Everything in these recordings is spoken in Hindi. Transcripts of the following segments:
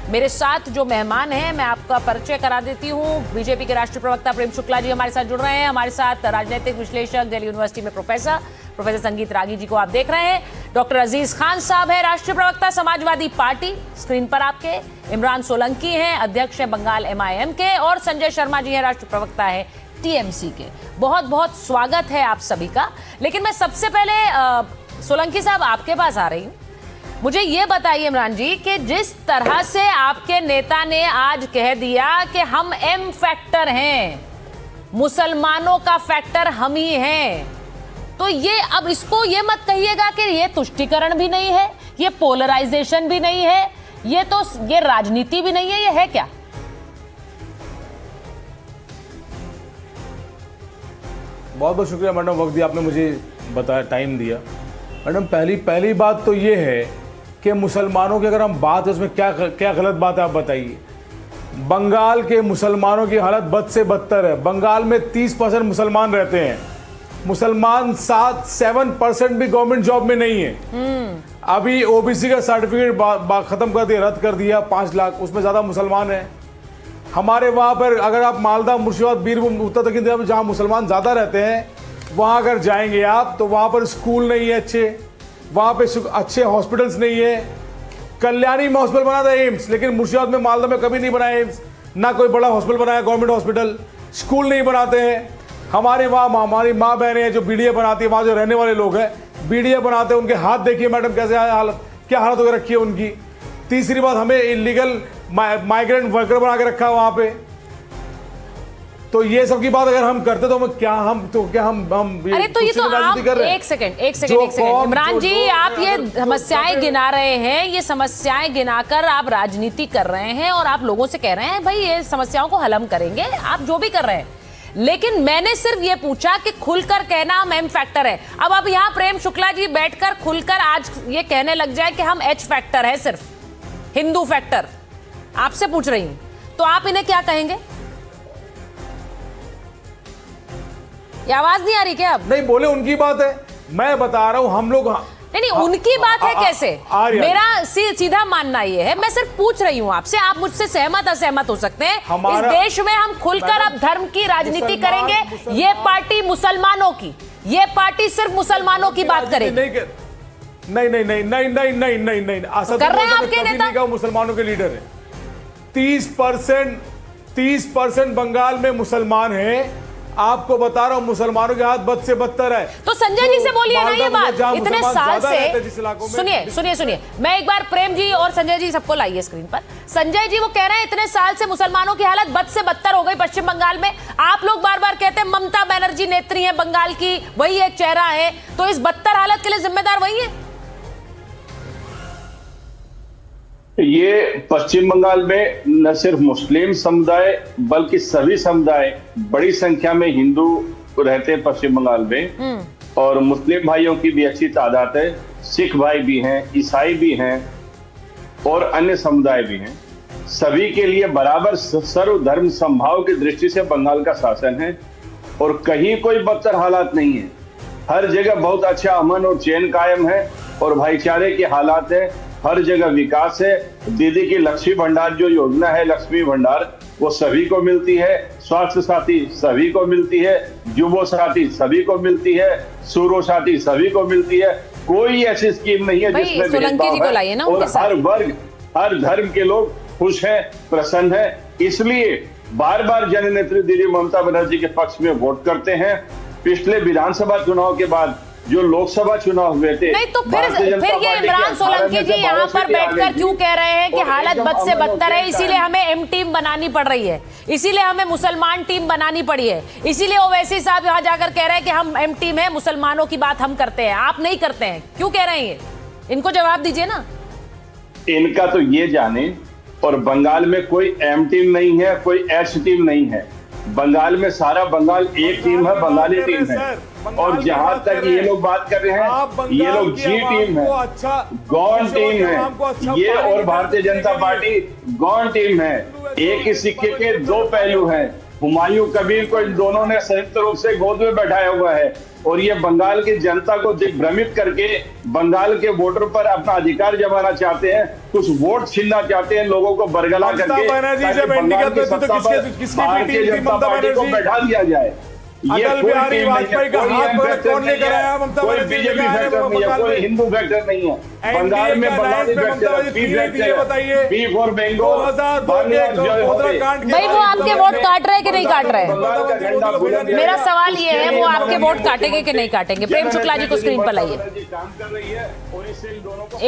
मेरे साथ जो मेहमान हैं मैं आपका परिचय करा देती हूँ। बीजेपी के राष्ट्रीय प्रवक्ता प्रेम शुक्ला जी हमारे साथ जुड़ रहे हैं। हमारे साथ राजनीतिक विश्लेषक, दिल्ली यूनिवर्सिटी में प्रोफेसर संगीत रागी जी को आप देख रहे हैं। डॉक्टर अजीज खान साहब है, राष्ट्रीय प्रवक्ता समाजवादी पार्टी, स्क्रीन पर आपके। इमरान सोलंकी हैं, अध्यक्ष हैं बंगाल MIM के। और संजय शर्मा जी हैं, राष्ट्रीय प्रवक्ता है TMC के। बहुत बहुत स्वागत है आप सभी का। लेकिन मैं सबसे पहले सोलंकी साहब आपके पास आ रही हूँ। मुझे ये बताइए इमरान जी कि जिस तरह से आपके नेता ने आज कह दिया कि हम M फैक्टर हैं, मुसलमानों का फैक्टर हम ही हैं, तो ये अब इसको ये मत कहिएगा कि ये तुष्टीकरण भी नहीं है, ये पोलराइजेशन भी नहीं है, ये राजनीति भी नहीं है, ये है क्या? बहुत बहुत शुक्रिया मैडम, वक्त दिया आपने, मुझे बताया, टाइम दिया। मैडम पहली बात तो ये है कि मुसलमानों की अगर हम बात है उसमें क्या गलत बात है आप बताइए। बंगाल के मुसलमानों की हालत बद से बदतर है। बंगाल में 30% मुसलमान रहते हैं। मुसलमान 7% भी गवर्नमेंट जॉब में नहीं है। अभी OBC का सर्टिफिकेट खत्म कर दिया, रद्द कर दिया, 5 लाख, उसमें ज़्यादा मुसलमान है। हमारे वहाँ पर अगर आप मालदा, मुर्शिदाबाद, बीरभूम, उत्तर दक्षिण जहाँ मुसलमान ज़्यादा रहते हैं वहाँ अगर जाएंगे आप तो वहाँ पर स्कूल नहीं है अच्छे, वहाँ पे अच्छे हॉस्पिटल्स नहीं है। कल्याणी में हॉस्पिटल बना था एम्स, लेकिन मुर्शिदाबाद में, मालदा में कभी नहीं बना एम्स, ना कोई बड़ा हॉस्पिटल बनाया गवर्नमेंट हॉस्पिटल। स्कूल नहीं बनाते हैं। हमारे वहाँ हमारी माँ बहनें हैं जो BDA बनाती है, वहाँ जो रहने वाले लोग हैं BDA बनाते हैं, उनके हाथ देखिए मैडम कैसे हालत, क्या हालत होकर रखी है उनकी। तीसरी बात, हमें इलीगल माइग्रेंट वर्कर बना के रखा है वहाँ पे। तो ये सब की बात अगर हम करते तो अरे तो ये तो आप एक सेकंड इमरान जी, आप ये समस्याएं गिना रहे हैं, ये समस्याएं गिनाकर आप राजनीति कर रहे हैं और आप लोगों से कह रहे हैं भाई ये समस्याओं को हल हम करेंगे, आप जो भी कर रहे हैं। लेकिन मैंने सिर्फ ये पूछा कि खुलकर कहना हम M फैक्टर है। अब यहाँ प्रेम शुक्ला जी बैठकर खुलकर आज ये कहने लग जाए कि हम H फैक्टर है, सिर्फ हिंदू फैक्टर। आपसे पूछ रही हूं, तो आप इन्हें क्या कहेंगे? ये आवाज नहीं आ रही क्या? अब नहीं बोले, उनकी बात है, मैं बता रहा हूं हम लोग। नहीं, उनकी बात है कैसे? मेरा सीधा मानना ये है, मैं सिर्फ पूछ रही हूं आपसे, आप मुझसे सहमत असहमत हो सकते हैं। इस देश में हम खुलकर अब धर्म की राजनीति करेंगे। ये पार्टी मुसलमानों की, ये पार्टी सिर्फ मुसलमानों की बात करेगी। नहीं, कर रहे हैं आपके नेता, मुसलमानों के लीडर है। 30% बंगाल में मुसलमान हैं। आपको बता रहा हूं मुसलमानों के हाथ बद से बदतर है। तो संजय जी से बोलिए ना ये बात, इतने साल से। सुनिए, मैं एक बार प्रेम जी और संजय जी सबको लाइए स्क्रीन पर। संजय जी वो कह रहे हैं इतने साल से मुसलमानों की हालत बद से बदतर हो गई पश्चिम बंगाल में। आप लोग बार बार कहते हैं ममता बनर्जी नेत्री है बंगाल की, वही एक चेहरा है, तो इस बदतर हालत के लिए जिम्मेदार वही है। ये पश्चिम बंगाल में न सिर्फ मुस्लिम समुदाय बल्कि सभी समुदाय, बड़ी संख्या में हिंदू रहते हैं पश्चिम बंगाल में, और मुस्लिम भाइयों की भी अच्छी तादाद है। सिख भाई भी हैं, ईसाई भी हैं और अन्य समुदाय भी हैं। सभी के लिए बराबर सर्वधर्म समभाव की दृष्टि से बंगाल का शासन है और कहीं कोई बदतर हालात नहीं है। हर जगह बहुत अच्छा अमन और चैन कायम है और भाईचारे के हालात है। हर जगह विकास है। दीदी की लक्ष्मी भंडार जो योजना है, लक्ष्मी भंडार, वो सभी को मिलती है। स्वास्थ्य साथी सभी को मिलती है, युवा साथी सभी को मिलती है, सूरो साथी सभी को मिलती है। कोई ऐसी स्कीम नहीं है जिसमें भेदभाव है और हर वर्ग, हर धर्म के लोग खुश हैं, प्रसन्न हैं। इसलिए बार बार जननेत्री दीदी ममता बनर्जी के पक्ष में वोट करते हैं। पिछले विधानसभा चुनाव के बाद जो लोकसभा चुनाव हुए थे, नहीं तो फिर ये इमरान सोलंकी जी यहाँ पर बैठकर क्यों कह रहे हैं कि हालत बद से बदतर है, इसीलिए हमें M टीम बनानी पड़ रही है, इसीलिए हमें मुसलमान टीम बनानी पड़ी है, इसीलिए ओवैसी साहब यहाँ जाकर कह रहे हैं कि हम M टीम है, मुसलमानों की बात हम करते हैं, आप नहीं करते हैं, क्यों कह रहे हैं ये? इनको जवाब दीजिए ना। इनका तो ये जाने, और बंगाल में कोई M टीम नहीं है, कोई H टीम नहीं है। बंगाल में सारा बंगाल एक टीम है, बंगाली टीम है। और जहां तक ये लोग बात कर रहे हैं, ये लोग G टीम है, गौण टीम है ये, और भारतीय जनता पार्टी गौण टीम है। एक ही सिक्के के दो पहलू हैं। हुमायूं कबीर को इन दोनों ने संयुक्त रूप से गोद में बैठाया हुआ है और ये बंगाल की जनता को दिग्भ्रमित करके बंगाल के वोटर पर अपना अधिकार जमाना चाहते हैं, कुछ वोट छीनना चाहते हैं लोगों को बरगला करके, ताकि बंगाल की सत्ता पर भारतीय जनता पार्टी को बैठा दिया जाए। अटल बिहारी वाजपेयी का हाथ कौन लेकर आया? ममता कोई बनर्जी बीजेपी फैक्टर नहीं है, कोई हिंदू फैक्टर नहीं है। बंगाल में बंगाली फैक्टर है, बी फॉर बेंगोल, भाई वो आपके वोट काट रहे हैं कि नहीं काट रहे हैं? मेरा सवाल ये है, वो आपके वोट काटेंगे कि नहीं काटेंगे? प्रेम शुक्ला जी को स्क्रीन पर लाइए।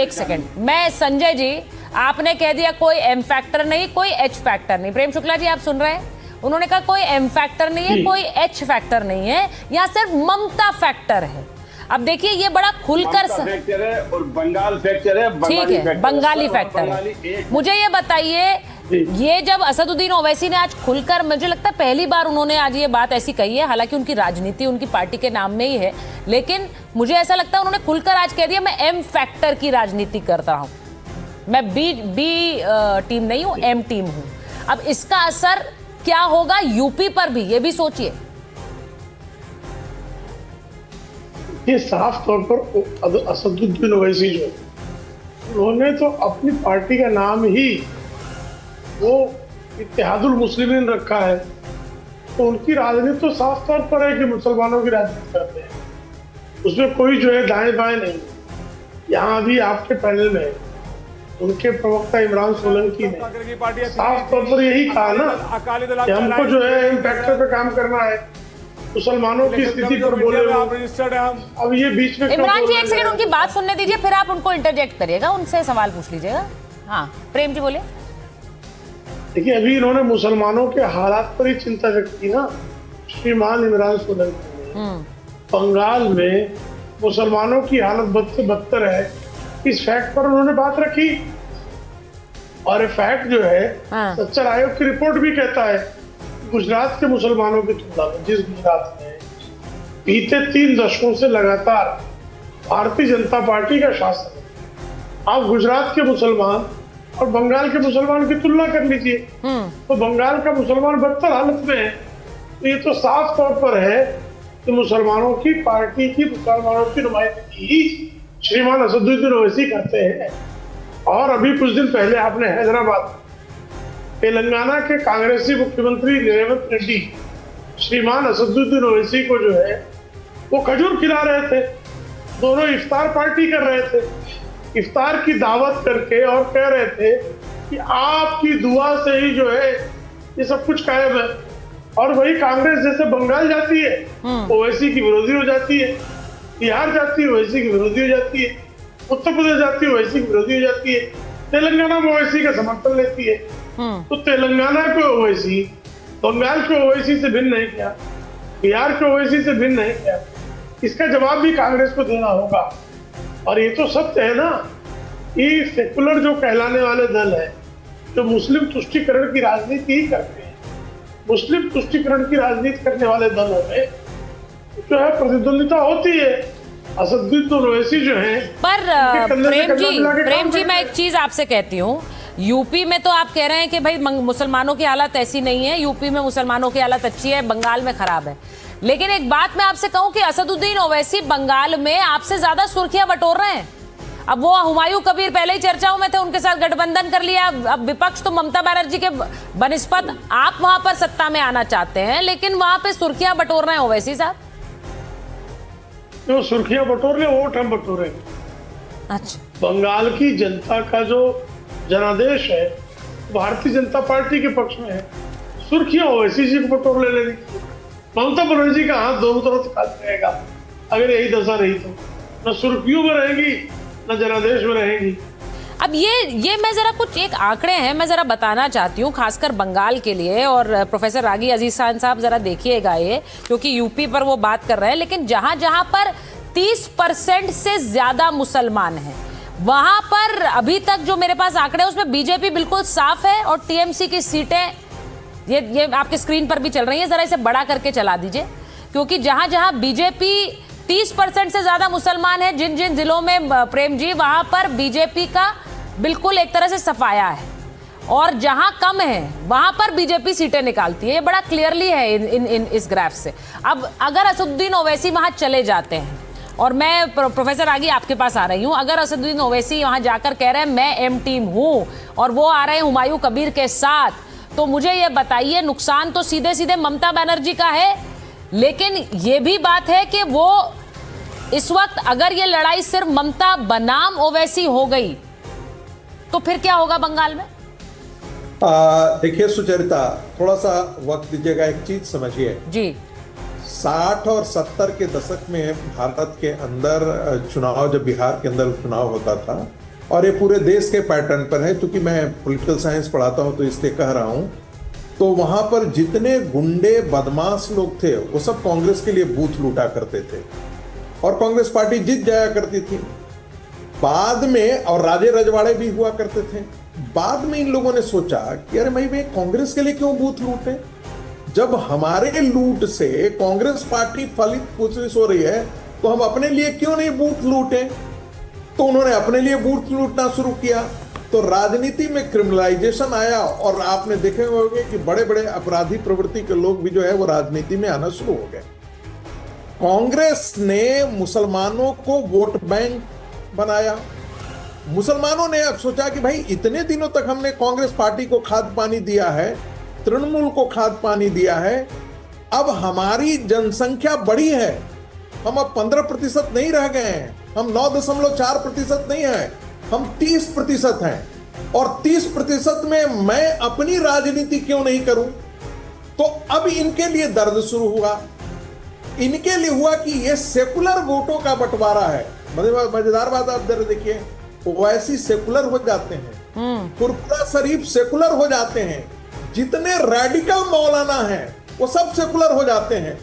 एक सेकंड, मैं संजय जी, आपने कह दिया कोई एम फैक्टर नहीं, कोई एच फैक्टर नहीं। प्रेम शुक्ला जी आप सुन रहे हैं? उन्होंने कहा कोई एम फैक्टर नहीं है, कोई एच फैक्टर नहीं है, यहाँ सिर्फ ममता फैक्टर है। अब देखिए ये बड़ा खुलकर फैक्टर है और बंगाल फैक्टर है, ठीक है, बंगाली फैक्टर है। मुझे ये बताइए, ये जब असदुद्दीन ओवैसी ने आज खुलकर, मुझे लगता है पहली बार उन्होंने आज ये बात ऐसी कही है, हालांकि उनकी राजनीति उनकी पार्टी के नाम में ही है, लेकिन मुझे ऐसा लगता है उन्होंने खुलकर आज कह दिया मैं एम फैक्टर की राजनीति करता हूं, मैं बी टीम नहीं हूं, एम टीम हूं। अब इसका असर क्या होगा यूपी पर भी, ये भी सोचिए। ये साफ तौर पर असदुद्दीन ओवैसी जो उन्होंने तो अपनी पार्टी का नाम ही वो इत्तेहादुल मुस्लिमीन रखा है, तो उनकी राजनीति तो साफ तौर पर है कि मुसलमानों की राजनीति करते हैं, उसमें कोई जो है दाएं बाएं नहीं। यहाँ भी आपके पैनल में उनके प्रवक्ता इमरान सोलंकी ने साफ तौर पर यही कहा ना कि हमको जो है इन फैक्टर पे काम करना है, मुसलमानों की स्थिति पर बोले अब ये बीच में इमरान जी एक सेकंड उनकी बात सुनने दीजिए, फिर आप उनको इंटरजेक्ट करिएगा, उनसे सवाल पूछ लीजिएगा। हाँ प्रेम जी बोले। देखिए अभी इन्होंने मुसलमानों के हालात पर ही चिंता व्यक्त की ना, श्रीमान इमरान सोलंकी ने बंगाल में मुसलमानों की हालत बद से बदतर है, इस फैक्ट पर उन्होंने बात रखी। और ये फैक्ट जो है सच्चर आयोग की रिपोर्ट भी कहता है गुजरात के मुसलमानों की तुलना में, जिस गुजरात में बीते 3 दशकों से लगातार भारतीय जनता पार्टी का शासन है, आप गुजरात के मुसलमान और बंगाल के मुसलमान की तुलना कर लीजिए, तो बंगाल का मुसलमान बदतर हालत में है। तो ये तो साफ तौर पर है कि मुसलमानों की पार्टी की, मुसलमानों की नुमाइंदगी श्रीमान असदुद्दीन ओवैसी करते हैं। और अभी कुछ दिन पहले आपने हैदराबाद तेलंगाना के कांग्रेसी मुख्यमंत्री रेवंत रेड्डी श्रीमान असदुद्दीन ओवैसी को जो है वो खजूर खिला रहे थे, दोनों इफ्तार पार्टी कर रहे थे, इफ्तार की दावत करके, और कह रहे थे कि आपकी दुआ से ही जो है ये सब कुछ कायम है। और वही कांग्रेस जैसे बंगाल जाती है ओवैसी की विरोधी हो जाती है, बिहार जाती है ओवैसी की विरोधी हो जाती है, उत्तर प्रदेश जाती है ओवैसी की विरोधी हो जाती है, तेलंगाना में ओवैसी का समर्थन लेती है। तो तेलंगाना को ओवैसी बंगाल को ओवैसी से भिन्न नहीं किया, बिहार को ओवैसी से भिन्न नहीं किया, इसका जवाब भी कांग्रेस को देना होगा। और ये तो सत्य है ना, ये सेकुलर जो कहलाने वाले दल है जो मुस्लिम तुष्टीकरण की राजनीति ही करते हैं, मुस्लिम तुष्टीकरण की राजनीति करने वाले दलों में जो है प्रतिद्वंदिता होती है। असदुद्दीन ओवैसी जो है पर प्रेम जी मैं एक चीज आपसे कहती हूँ, यूपी में तो आप कह रहे हैं कि भाई मुसलमानों की हालत ऐसी नहीं है, यूपी में मुसलमानों की हालत अच्छी है, बंगाल में खराब है। लेकिन एक बात मैं आपसे कहूं कि असदुद्दीन ओवैसी बंगाल में आपसे ज्यादा सुर्खियां बटोर रहे हैं। अब वो हुमायूं कबीर पहले ही चर्चाओं में थे, उनके साथ गठबंधन कर लिया, अब विपक्ष तो ममता बनर्जी के बनिस्पत आप वहां पर सत्ता में आना चाहते हैं, लेकिन वहां पे सुर्खियां बटोर रहे हैं ओवैसी साहब। जो सुर्खियां बटोर रहे वोट हम बटोरे। अच्छा, बंगाल की जनता का जो जनादेश है भारतीय जनता पार्टी के पक्ष में है, सुर्खियां ओवैसी जी को बटोर ले लेनी। ममता बनर्जी का हाथ दोनों तरफ खाली रहेगा अगर यही दशा रही तो, न सुर्खियों में रहेगी न जनादेश में रहेगी। अब ये मैं जरा कुछ एक आंकड़े हैं मैं जरा बताना चाहती हूँ खासकर बंगाल के लिए, और प्रोफेसर रागी अजीज खान साहब जरा देखिएगा ये, क्योंकि यूपी पर वो बात कर रहे हैं, लेकिन जहां जहां पर 30% से ज्यादा मुसलमान हैं वहां पर अभी तक जो मेरे पास आंकड़े हैं उसमें बीजेपी बिल्कुल साफ है, और टीएमसी की सीटें ये आपके स्क्रीन पर भी चल रही है, जरा इसे बड़ा करके चला दीजिए, क्योंकि जहां जहां बीजेपी 30% से ज्यादा मुसलमान है, जिन जिन जिलों में प्रेम जी, वहां पर बीजेपी का बिल्कुल एक तरह से सफाया है। और जहां कम है वहां पर बीजेपी सीटें निकालती है। ये बड़ा क्लियरली है इन इस ग्राफ से। अब अगर असदुद्दीन ओवैसी वहां चले जाते हैं, और मैं प्रोफेसर रागी आपके पास आ रही हूं, अगर असदुद्दीन ओवैसी वहां जाकर कह रहे हैं मैं एम टीम हूं और वो आ रहे हैं हुमायूं कबीर के साथ, तो मुझे ये बताइए नुकसान तो सीधे सीधे ममता बनर्जी का है, लेकिन ये भी बात है कि वो इस वक्त अगर ये लड़ाई सिर्फ ममता बनाम ओवैसी हो गई तो फिर क्या होगा बंगाल में? देखिए सुचरिता, थोड़ा सा वक्त दीजिएगा, एक चीज समझिए जी। 60 और 70 के दशक में भारत के अंदर चुनाव, जब बिहार के अंदर चुनाव होता था, और ये पूरे देश के पैटर्न पर है, क्योंकि मैं पॉलिटिकल साइंस पढ़ाता हूं तो इसलिए कह रहा हूं, तो वहां पर जितने गुंडे बदमाश लोग थे वो सब कांग्रेस के लिए बूथ लूटा करते थे और कांग्रेस पार्टी जीत जाया करती थी। बाद में, और राजे रजवाड़े भी हुआ करते थे, बाद में इन लोगों ने सोचा कि अरे भाई कांग्रेस के लिए क्यों बूथ लूटे, जब हमारे लूट से कांग्रेस पार्टी फलित फूसफिस हो रही है तो हम अपने लिए क्यों नहीं बूथ लूटे। तो उन्होंने अपने लिए बूथ लूटना शुरू किया, तो राजनीति में क्रिमिनलाइजेशन आया और आपने देखे होंगे कि बड़े बड़े अपराधी प्रवृत्ति के लोग भी जो है वो राजनीति में आना शुरू हो गए। कांग्रेस ने मुसलमानों को वोट बैंक बनाया। मुसलमानों ने अब सोचा कि भाई इतने दिनों तक हमने कांग्रेस पार्टी को खाद पानी दिया है, तृणमूल को खाद पानी दिया है, अब हमारी जनसंख्या बढ़ी है, हम अब 15% नहीं रह गए हैं, हम 9.4% नहीं है, हम 30% हैं, और 30% में मैं अपनी राजनीति क्यों नहीं करूं। तो अब इनके लिए दर्द शुरू हुआ। इनके लिए हुआ कि ये सेकुलर वोटों का बंटवारा है। मजेदार बात आप जरा देखिए, ओवैसी सेकुलर हो जाते हैं, फुरफुरा शरीफ सेकुलर हो जाते हैं, जितने रेडिकल मौलाना हैं वो सब सेकुलर हो जाते हैं।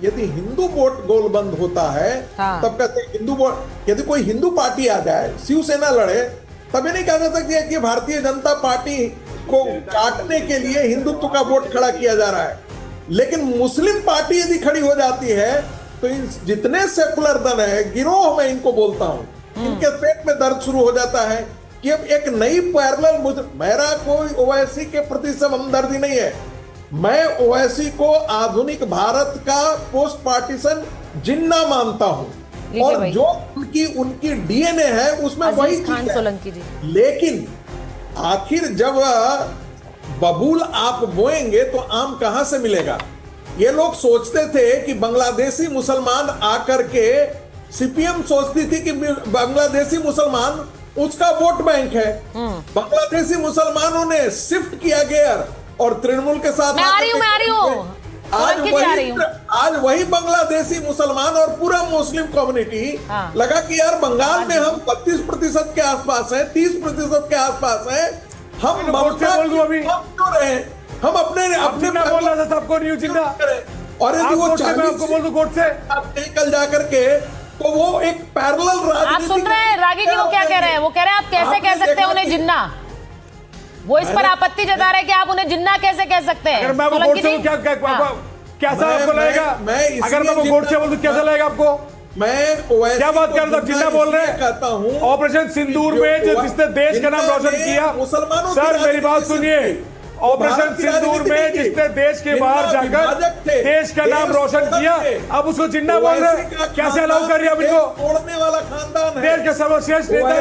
यदि हिंदू वोट गोलबंद होता है तब कहते हैं हिंदू वोट। यदि कोई हिंदू पार्टी आ जाए, शिवसेना लड़े, तब ये नहीं कहा जा सकता कि भारतीय जनता पार्टी को काटने के लिए हिंदुत्व का वोट खड़ा किया जा रहा है। लेकिन मुस्लिम पार्टी यदि खड़ी हो जाती है तो इन जितने सेकुलर दल है, गिरोह मैं इनको बोलता हूं, इनके पेट में दर्द शुरू हो जाता है कि अब एक नई पैरेलल। मेरा कोई ओवैसी के प्रति सब हमदर्दी नहीं है, मैं ओवैसी को आधुनिक भारत का पोस्ट पार्टीशन जिन्ना मानता हूं, और जो उनकी डीएनए है उसमें वही खान सोलंकी जी। लेकिन आखिर जब बबूल आप बोएंगे तो आम कहां से मिलेगा। ये लोग सोचते थे कि बांग्लादेशी मुसलमान आकर के, सीपीएम सोचती थी कि बांग्लादेशी मुसलमान उसका वोट बैंक है। बांग्लादेशी मुसलमानों ने शिफ्ट किया गियर और तृणमूल के साथ मैं आ रही हूँ आज वही बांग्लादेशी मुसलमान और पूरा मुस्लिम कम्युनिटी लगा कि यार बंगाल में हम 32% के आसपास हैं, 30% के आसपास हैं, हम हम अपने बोल रहा था सबको न्यू जिंदा, और यदि वो कल जाकर के तो वो एक पैरेलल आप सुन रहे हैं रागी जी वो क्या कह रहे हैं? वो कह रहे हैं आप कैसे कह सकते हैं उन्हें जिन्ना। वो इस पर आपत्ति जता रहे हैं कि आप उन्हें जिन्ना कैसे कह सकते हैं। अगर मैं वो गोडसे क्या कैसा आपको लगेगा? अगर मैं वो गोडसे बोलूं तो कैसा लगेगा आपको? मैं क्या बात कर रहा हूं? जिन्ना बोल रहे हैं। कहता हूं ऑपरेशन सिंदूर में जिसने देश का नाम रोशन किया, मुसलमानों, सर मेरी बात सुनिए, ऑपरेशन सिंदूर में जिसने देश के बाहर जाकर देश का नाम रोशन किया, अब उसको जिन्ना बोल रहे हैं। कैसे अलाउ कर रही है? इनको तोड़ने वाला खानदान है, देश के सर्वश्रेष्ठ नेता है,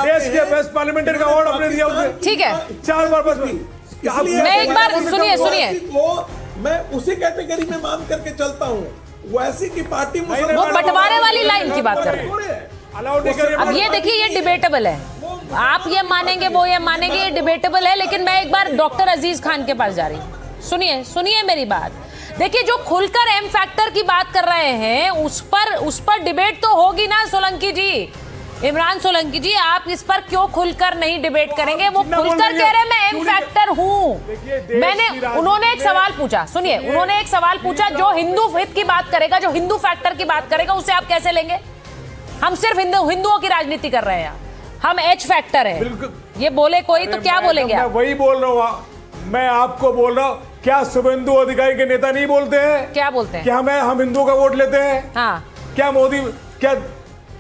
देश के बेस्ट पार्लियामेंटर का अवार्ड अपने दिया उसे। ठीक है, 4 बार बस मैं एक बार सुनिए मैं उसी कैटेगरी में मान करके चलता हूँ। वैसी की पार्टी वो बंटवारे वाली लाइन की बात कर रहे हैं। अब ये देखिए ये डिबेटेबल है, आप ये मानेंगे वो ये मानेंगे, ये डिबेटेबल है। लेकिन मैं एक बार डॉक्टर अजीज खान के पास जा रही हूँ। सुनिए मेरी बात। देखिए जो खुलकर एम फैक्टर की बात कर रहे हैं उस पर डिबेट तो होगी ना सोलंकी जी। इमरान सोलंकी जी आप इस पर क्यों खुलकर नहीं डिबेट करेंगे? वो खुलकर कह रहे हैं मैं एम फैक्टर हूं। उन्होंने एक सवाल पूछा, सुनिए, उन्होंने एक सवाल पूछा, जो हिंदू हित की बात करेगा, जो हिंदू फैक्टर की बात करेगा, उसे आप कैसे लेंगे? हम सिर्फ हिंदुओं की राजनीति कर रहे हैं, हम एच फैक्टर है। ये बोले कोई तो क्या बोलेंगे? मैं वही बोल रहा हूँ, मैं आपको बोल रहा हूँ, क्या शुभेंदु अधिकारी के नेता नहीं बोलते हैं? क्या बोलते हैं? क्या हम हिंदुओं का वोट लेते हैं? हाँ। क्या मोदी, क्या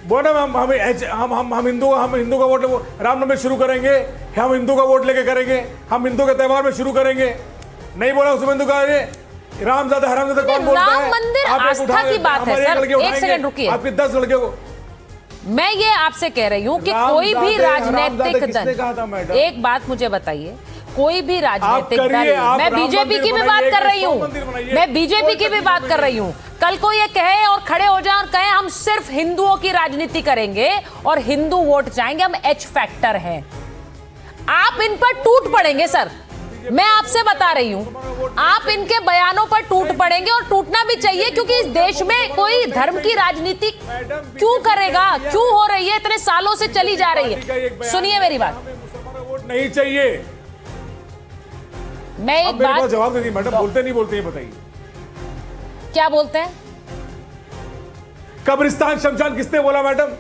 बोला हम हिंदू का वोट रामनवमी शुरू करेंगे, हम हिंदू का वोट लेके करेंगे, हम हिंदू के त्यौहार में शुरू करेंगे। नहीं बोला उसमें हिंदू का रामजादा हरामजादा कौन बोलता है? राम मंदिर आस्था की बात है सर। एक सेकंड रुकिए, आपके 10 लड़कियों को मैं ये आपसे कह रही हूँ कि कोई भी राजनीतिक दल, एक बात मुझे बताइए, कोई भी राजनीतिक दल, मैं बीजेपी की भी बात कर रही हूँ, मैं बीजेपी की भी बात कर रही हूँ, कल को ये कहे और खड़े हो जाए और कहे हम सिर्फ हिंदुओं की राजनीति करेंगे और हिंदू वोट चाहेंगे, हम एच फैक्टर हैं, आप इन पर टूट पड़ेंगे सर। मैं आपसे बता रही हूं, आप इनके बयानों पर टूट पड़ेंगे और टूटना भी चाहिए, क्योंकि इस देश में कोई धर्म की राजनीति क्यों करेगा, क्यों हो रही है, इतने सालों से चली जा रही है। सुनिए मेरी बात, वोट नहीं चाहिए। मैं एक बात जवाब दे दी मैडम, बोलते नहीं बोलते, ये बताइए क्या बोलते हैं? कब्रिस्तान शमशान किसने बोला मैडम?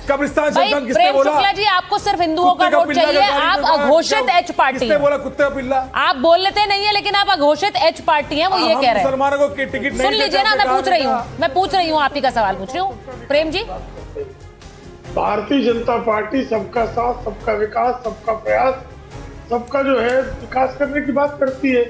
कब्रिस्तान भाई शमशान किसने प्रेम बोला? शुक्ला जी, आपको सिर्फ हिंदुओं का वोट चाहिए, आप अघोषित एच पार्टी किसने बोला कुत्ते का पिल्ला? आप बोल लेते नहीं है, लेकिन आप अघोषित एच पार्टी हैं, वो ये कह रहे हैं। मुसलमानों को टिकट नहीं सुन लीजिए ना, मैं पूछ रही हूँ, आप ही का सवाल पूछ रही हूँ। प्रेम जी, भारतीय जनता पार्टी सबका साथ, सबका विकास, सबका प्रयास, सबका जो है विकास करने की बात करती है।